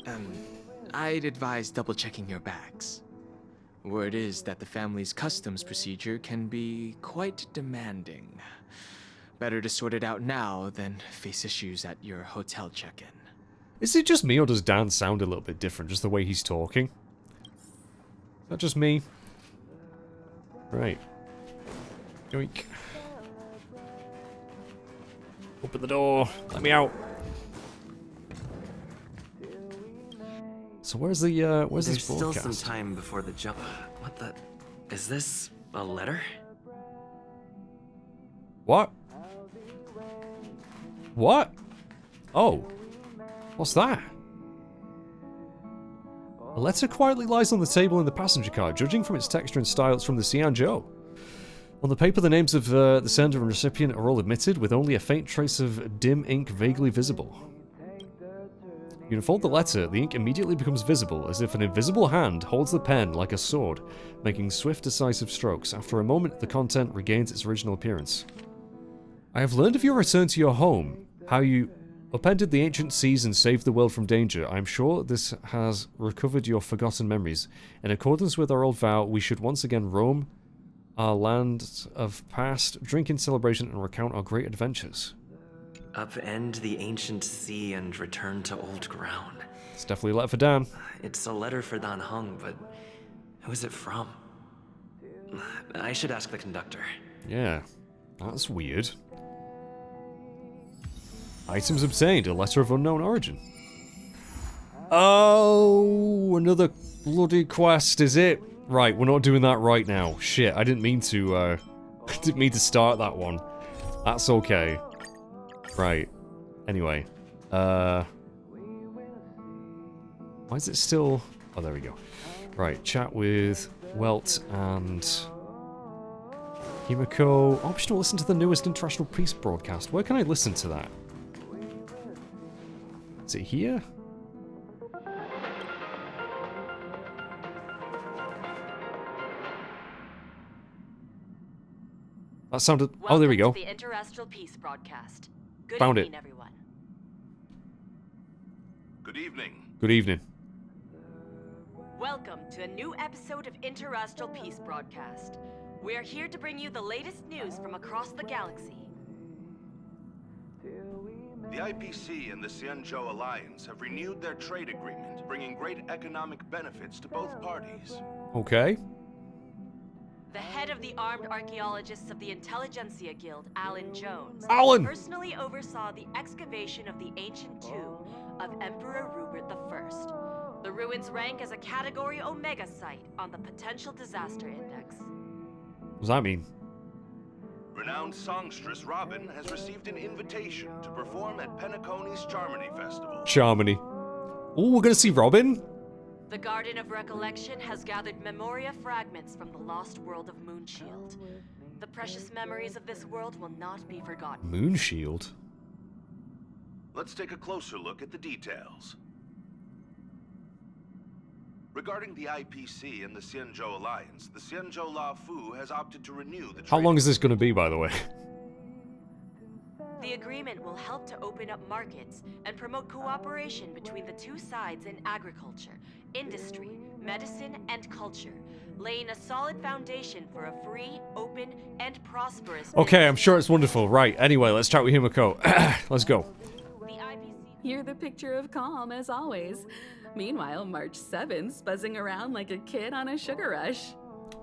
I'd advise double-checking your bags. Word is that the family's customs procedure can be quite demanding. Better to sort it out now than face issues at your hotel check-in. Is it just me, or does Dan sound a little bit different, just the way he's talking? Is that just me? Right. Yoink. Open the door. Let me out. So where's this broadcast? There's still some time before the jump. What the... Is this a letter? What? What? Oh. What's that? A letter quietly lies on the table in the passenger car. Judging from its texture and style, it's from the Xianzhou. On the paper, the names of the sender and recipient are all omitted, with only a faint trace of dim ink vaguely visible. You unfold the letter, the ink immediately becomes visible, as if an invisible hand holds the pen like a sword, making swift, decisive strokes. After a moment, the content regains its original appearance. I have learned of your return to your home, how you upended the ancient seas and saved the world from danger. I am sure this has recovered your forgotten memories. In accordance with our old vow, we should once again roam our land of past, drink in celebration, and recount our great adventures. Upend the ancient sea and return to old ground. It's definitely a letter for Dan. It's a letter for Dan Heng, but who is it from? I should ask the conductor. Yeah, that's weird. Items obtained, a letter of unknown origin. Oh, another bloody quest, is it? Right, we're not doing that right now. Shit, I didn't mean to, I didn't mean to start that one. That's okay. Right. Anyway. Why is it still... Oh, there we go. Right, chat with Welt and Himiko. Optional, listen to the newest international peace broadcast. Where can I listen to that? Is it here? That sounded... Oh, there we go. Welcome to the Interastral Peace broadcast. Good Found evening, it. everyone. Good evening. Good evening. Welcome to a new episode of Interastral Peace broadcast. We are here to bring you the latest news from across the galaxy. The IPC and the Xianzhou Alliance have renewed their trade agreement, bringing great economic benefits to both parties. Okay. The head of the Armed Archaeologists of the Intelligentsia Guild, Alan Jones, Alan! personally oversaw the excavation of the ancient tomb of Emperor Rupert I. The ruins rank as a Category Omega site on the Potential Disaster Index. What does that mean? Renowned songstress Robin has received an invitation to perform at Penacony's Charmony Festival. Charmony. Oh, we're gonna see Robin? The Garden of Recollection has gathered memoria fragments from the lost world of Moonshield. The precious memories of this world will not be forgotten. Moonshield? Let's take a closer look at the details. Regarding the IPC and the Xianzhou Alliance, the Xianzhou La Fu has opted to renew the How long is this gonna be, by the way? The agreement will help to open up markets and promote cooperation between the two sides in agriculture, industry, medicine, and culture, laying a solid foundation for a free, open, and prosperous... Okay, I'm sure it's wonderful. Right, anyway, let's chat with Himiko. Let's go. You're the picture of calm, as always. Meanwhile, March 7th's buzzing around like a kid on a sugar rush.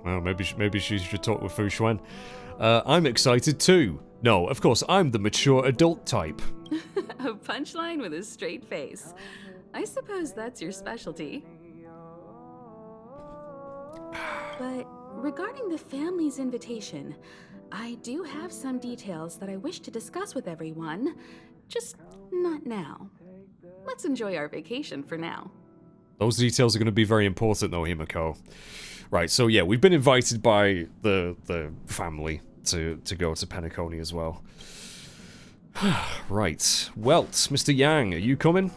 Well, maybe she should talk with Fu Xuan. I'm excited too. No, of course, I'm the mature adult type. A punchline with a straight face. I suppose that's your specialty. But regarding the family's invitation, I do have some details that I wish to discuss with everyone, just not now. Let's enjoy our vacation for now. Those details are going to be very important, though, Himiko. Right, so yeah, we've been invited by the family to go to Penacony as well. Right, Welt, Mr. Yang, are you coming?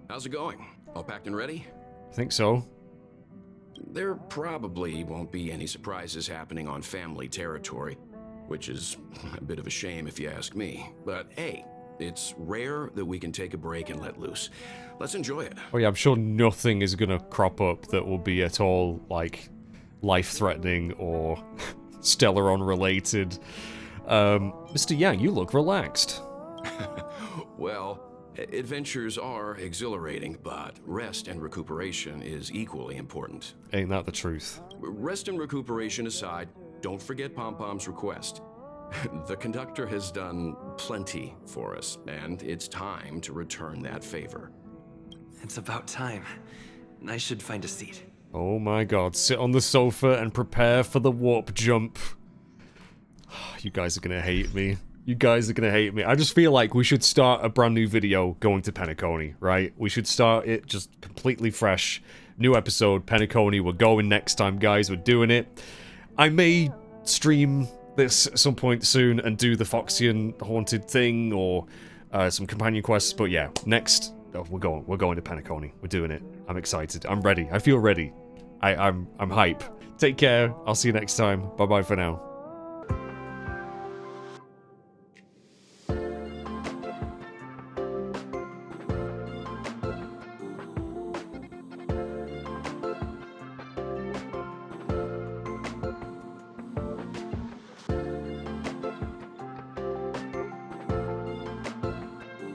How's it going? All packed and ready? I think so. There probably won't be any surprises happening on family territory, which is a bit of a shame if you ask me. But hey, it's rare that we can take a break and let loose. Let's enjoy it. Oh yeah, I'm sure nothing is gonna crop up that will be at all, like, life-threatening or Stellaron related. Mr. Yang, you look relaxed. Well, adventures are exhilarating, but rest and recuperation is equally important. Ain't that the truth? Rest and recuperation aside, don't forget Pom-Pom's request. The conductor has done plenty for us, and it's time to return that favor. It's about time. I should find a seat. Oh my god, sit on the sofa and prepare for the warp jump. You guys are gonna hate me. You guys are gonna hate me. I just feel like we should start a brand new video going to Penacony, right? We should start it just completely fresh. New episode, Penacony. We're going next time, guys. We're doing it. I may stream this at some point soon and do the Foxian haunted thing or some companion quests, but yeah, next we're going to Penacony. We're doing it. I'm excited. I'm ready. I feel ready. I'm hype. Take care. I'll see you next time. Bye bye for now.